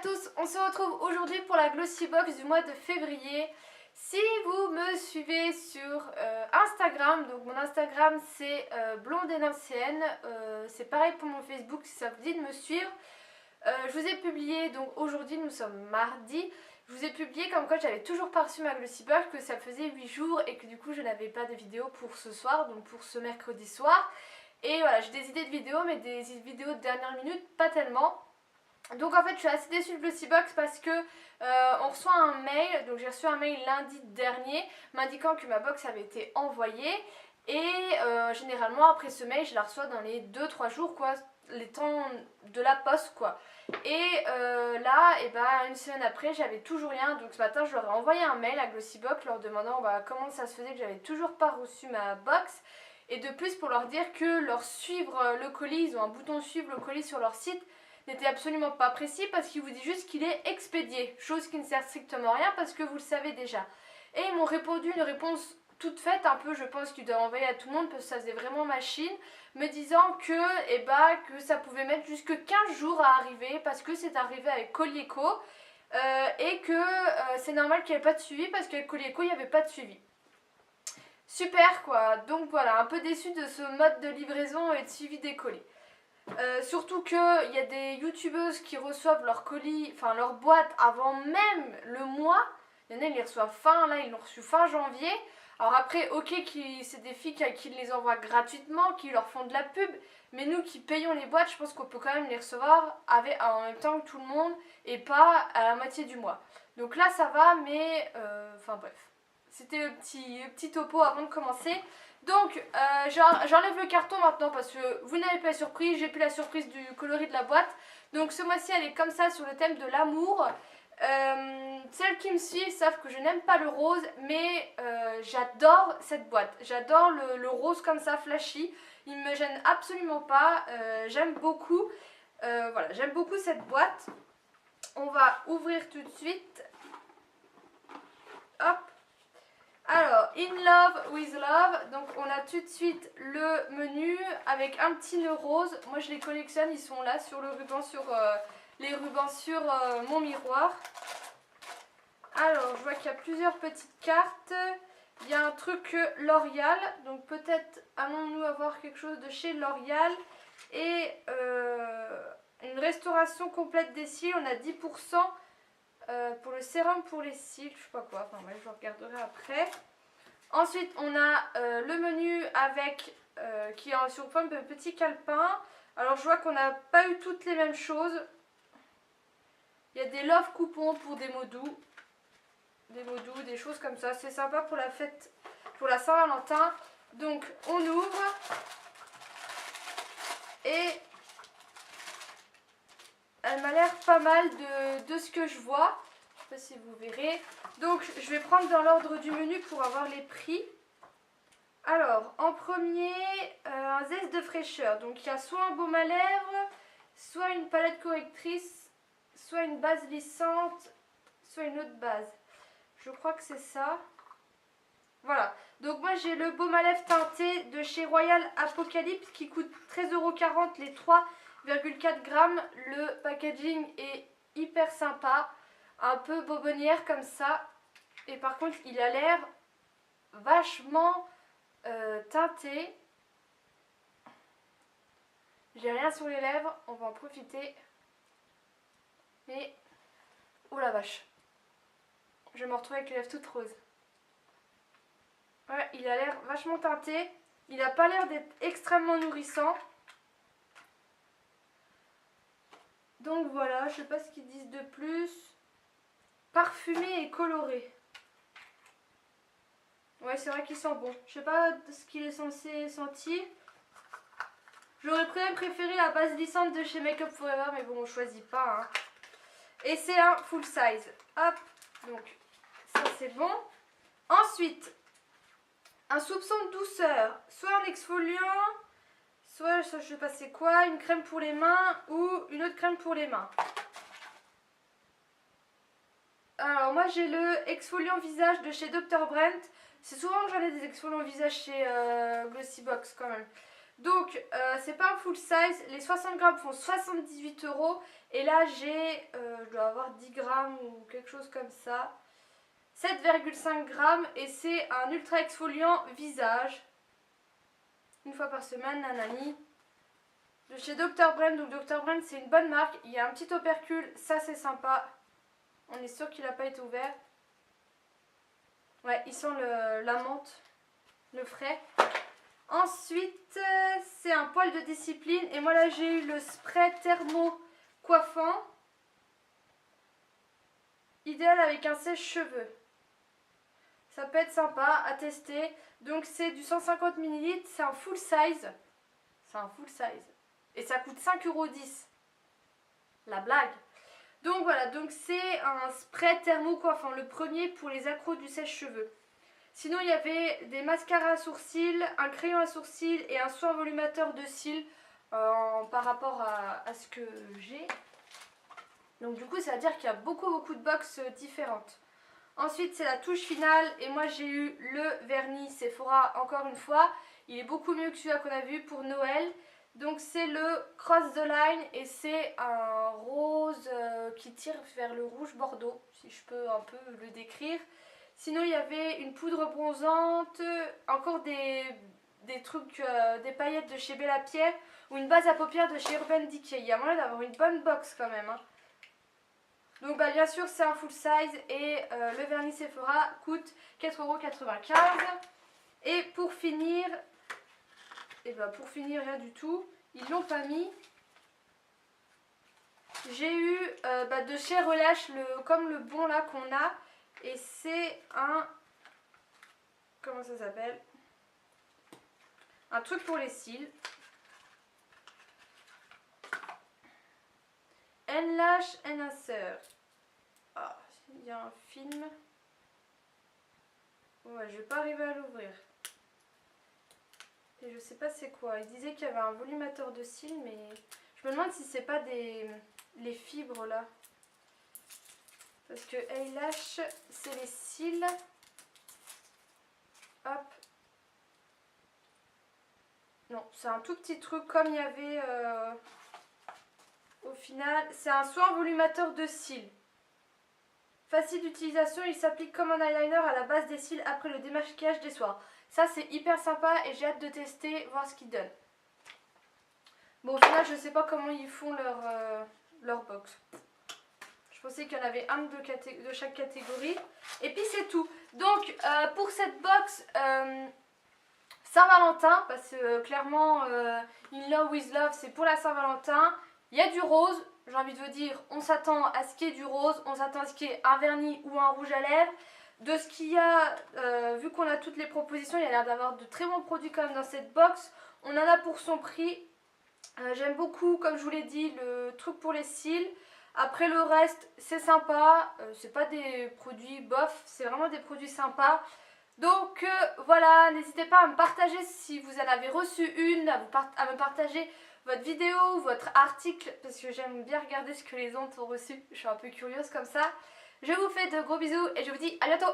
tous, on se retrouve aujourd'hui pour la Glossy Box du mois de février. Si vous me suivez sur Instagram, donc mon Instagram c'est blondenancienne, c'est pareil pour mon Facebook si ça vous dit de me suivre. Je vous ai publié, donc aujourd'hui nous sommes mardi, je vous ai publié comme quoi j'avais toujours pas reçu ma Glossy Box, que ça faisait 8 jours et que du coup je n'avais pas de vidéo pour ce soir, donc pour ce mercredi soir. Et voilà, j'ai des idées de vidéos, mais des vidéos de dernière minute, pas tellement. Donc en fait je suis assez déçue de Glossy Box parce que on reçoit un mail, donc j'ai reçu un mail lundi dernier m'indiquant que ma box avait été envoyée et généralement après ce mail je la reçois dans les 2-3 jours quoi, les temps de la poste quoi. Et là et ben, une semaine après j'avais toujours rien, donc ce matin je leur ai envoyé un mail à Glossy Box leur demandant comment ça se faisait que j'avais toujours pas reçu ma box. Et de plus pour leur dire que leur suivre le colis, ils ont un bouton suivre le colis sur leur site, n'était absolument pas précis parce qu'il vous dit juste qu'il est expédié, chose qui ne sert strictement à rien parce que vous le savez déjà. Et ils m'ont répondu une réponse toute faite, un peu je pense qu'ils doivent envoyer à tout le monde parce que ça faisait vraiment machine, me disant que ça pouvait mettre jusque 15 jours à arriver parce que c'est arrivé avec Colieco et que c'est normal qu'il n'y ait pas de suivi parce qu'avec Colieco il n'y avait pas de suivi. Super quoi, donc voilà, un peu déçue de ce mode de livraison et de suivi des colis. Surtout qu'il y a des youtubeuses qui reçoivent leur colis, enfin leur boîte avant même le mois. Il y en a, ils les reçoivent ils l'ont reçu fin janvier. Alors après, ok, c'est des filles qui les envoient gratuitement, qui leur font de la pub. Mais nous qui payons les boîtes, je pense qu'on peut quand même les recevoir en même temps que tout le monde et pas à la moitié du mois. Donc là ça va, mais enfin bref. C'était le petit topo avant de commencer. Donc j'enlève le carton maintenant parce que vous n'avez pas la surprise, j'ai plus la surprise du coloris de la boîte. Donc ce mois-ci elle est comme ça sur le thème de l'amour. Celles qui me suivent savent que je n'aime pas le rose, mais j'adore cette boîte. J'adore le rose comme ça, flashy. Il ne me gêne absolument pas, j'aime beaucoup. Voilà, j'aime beaucoup cette boîte. On va ouvrir tout de suite. Hop. Alors, In Love with Love, donc on a tout de suite le menu avec un petit nœud rose. Moi je les collectionne, ils sont là sur le ruban, les rubans sur mon miroir. Alors, je vois qu'il y a plusieurs petites cartes. Il y a un truc L'Oréal, donc peut-être allons-nous avoir quelque chose de chez L'Oréal. Et une restauration complète des cils, on a 10%. Pour le sérum pour les cils, je sais pas quoi, enfin je regarderai après. Ensuite on a le menu avec qui est sur forme de petit calepin. Alors je vois qu'on n'a pas eu toutes les mêmes choses. Il y a des love coupons pour des mots doux, des choses comme ça. C'est sympa pour la fête, pour la Saint-Valentin. Donc on ouvre et elle m'a l'air pas mal de ce que je vois. Je sais pas si vous verrez. Donc je vais prendre dans l'ordre du menu pour avoir les prix. Alors en premier un zeste de fraîcheur. Donc il y a soit un baume à lèvres, soit une palette correctrice, soit une base lissante, soit une autre base. Je crois que c'est ça. Voilà. Donc moi j'ai le baume à lèvres teinté de chez Royal Apocalypse qui coûte 13,40 € les 3,4 grammes. Le packaging est hyper sympa, un peu bonbonnière comme ça. Et par contre il a l'air vachement teinté. J'ai rien sur les lèvres, on va en profiter. Mais oh la vache, je vais me retrouver avec les lèvres toutes roses. Ouais, il a l'air vachement teinté. Il n'a pas l'air d'être extrêmement nourrissant. Donc voilà, je sais pas ce qu'ils disent de plus. Parfumé et coloré. Ouais, c'est vrai qu'il sent bon. Je sais pas ce qu'il est censé sentir. J'aurais même préféré la base lissante de chez Make Up Forever, mais bon, on choisit pas. Hein. Et c'est un full size. Hop, donc ça c'est bon. Ensuite, un soupçon de douceur. Soit un exfoliant, soit je sais pas c'est quoi, une crème pour les mains ou une autre crème pour les mains. Alors moi j'ai le exfoliant visage de chez Dr. Brent. C'est souvent que j'en ai des exfoliants visage chez Glossy Box quand même. Donc c'est pas un full size, les 60 grammes font 78 € et là j'ai, je dois avoir 10 grammes ou quelque chose comme ça, 7,5 grammes et c'est un ultra exfoliant visage, une fois par semaine, nanani, de chez Dr. Brand. Donc Dr. Brand c'est une bonne marque, il y a un petit opercule, ça c'est sympa, on est sûr qu'il n'a pas été ouvert. Ouais, il sent la menthe, le frais. Ensuite, c'est un poil de discipline. Et moi là, j'ai eu le spray thermo coiffant. Idéal avec un sèche-cheveux. Ça peut être sympa à tester. Donc c'est du 150 ml. C'est un full size. C'est un full size. Et ça coûte 5,10 €. La blague. Donc voilà, donc c'est un spray thermo coiffant. Le premier pour les accros du sèche-cheveux. Sinon, il y avait des mascaras à sourcils, un crayon à sourcils et un soin volumateur de cils par rapport à ce que j'ai. Donc du coup, ça veut dire qu'il y a beaucoup de box différentes. Ensuite, c'est la touche finale et moi j'ai eu le vernis Sephora encore une fois. Il est beaucoup mieux que celui-là qu'on a vu pour Noël. Donc c'est le Cross the Line et c'est un rose qui tire vers le rouge bordeaux, si je peux un peu le décrire. Sinon, il y avait une poudre bronzante, encore des trucs, des paillettes de chez Bella Pierre ou une base à paupières de chez Urban Decay. Il y a moyen d'avoir une bonne box quand même. Hein. Donc, bah, bien sûr, c'est un full size et le vernis Sephora coûte 4,95 €. Et pour finir, rien du tout, ils l'ont pas mis. J'ai eu de chez Relâche, comme le bon là qu'on a. Et c'est un... Comment ça s'appelle? Un truc pour les cils. Enlash Enhancer. Ah, il y a un film. Ouais, je vais pas arriver à l'ouvrir. Et je sais pas c'est quoi. Il disait qu'il y avait un volumateur de cils, mais je me demande si c'est pas les fibres là. Parce que Eyelash, c'est les cils. Hop. Non, c'est un tout petit truc comme il y avait au final. C'est un soin volumateur de cils. Facile d'utilisation, il s'applique comme un eyeliner à la base des cils après le démaquillage des soirs. Ça c'est hyper sympa et j'ai hâte de tester, voir ce qu'il donne. Bon, au final, je sais pas comment ils font leur box. Je pensais qu'il y en avait un de chaque catégorie. Et puis c'est tout. Donc pour cette box Saint-Valentin, parce que clairement In Love With Love c'est pour la Saint-Valentin. Il y a du rose, j'ai envie de vous dire, on s'attend à ce qu'il y ait du rose, on s'attend à ce qu'il y ait un vernis ou un rouge à lèvres. De ce qu'il y a, vu qu'on a toutes les propositions, il y a l'air d'avoir de très bons produits quand même dans cette box. On en a pour son prix. J'aime beaucoup, comme je vous l'ai dit, le truc pour les cils. Après le reste, c'est sympa. C'est pas des produits bof, c'est vraiment des produits sympas. Donc voilà, n'hésitez pas à me partager si vous en avez reçu une, à me partager votre vidéo ou votre article, parce que j'aime bien regarder ce que les autres ont reçu. Je suis un peu curieuse comme ça. Je vous fais de gros bisous et je vous dis à bientôt.